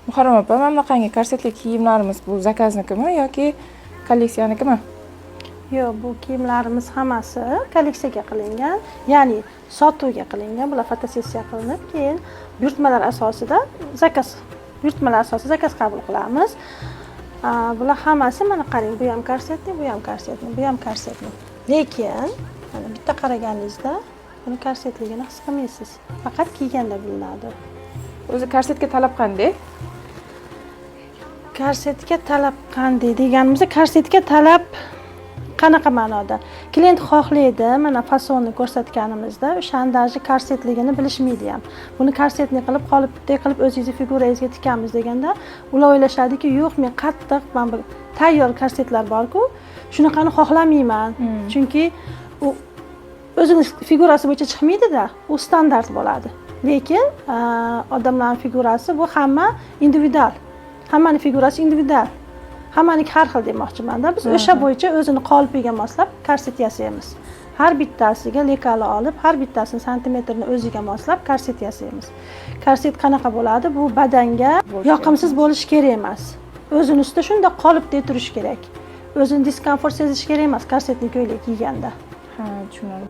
Muharram opa, mana bunaqangi korsetli kiyimlarimiz bu zakaznikimi yoki kolleksiyanikimi? Yo'q, bu kiyimlarimiz hammasi kolleksiyaga qilingan, ya'ni sotuvga qilingan. Bular fotosessiya qilinib, keyin buyurtmalar asosida zakaz qabul qilamiz. Bular hammasi mana qarang, bu ham korsetli, bu ham korsetli, bu ham korsetli. Lekin mana bitta qaraganingizda buni korsetligini his qilmaysiz. Faqat kiyganda bilinadi. O'zi korsetga talab qanday? Korsetga talab qanday deganimizda, korsetga talab qanaqa ma'noda? Klient xohlaydi, mana fasonni ko'rsatganimizda o'shandagi korsetligini bilishmaydi ham. Buni korsetni qilib, qolipdek qilib o'zingizni figurangizga tikamiz deganda, ular o'ylashadiki, yo'q, men qattiq mana bu tayyor korsetlar bor-ku, shunaqani xohlamayman. Chunki u o'zini figurasi bo'yicha chiqmaydi-da, u standart bo'ladi. Lekin odamlarning figurasi bu hamma individual. Hammaning figurasi individual. Hammaniki har xil demoqchiman-da. Biz o'sha bo'yicha o'zini qolipiga moslab korset yasaymiz. Har bittasiga lekali olib, har bittasini santimetrini o'ziga moslab korset yasaymiz. Korset qanaqa bo'ladi? Bu badanga yoqimsiz bo'lishi kerak emas. O'zini ustida shunday qolipdek turishi kerak. O'zini diskomfort sezish kerak emas korsetni ko'ylak kiyganda. Ha, tushunarli.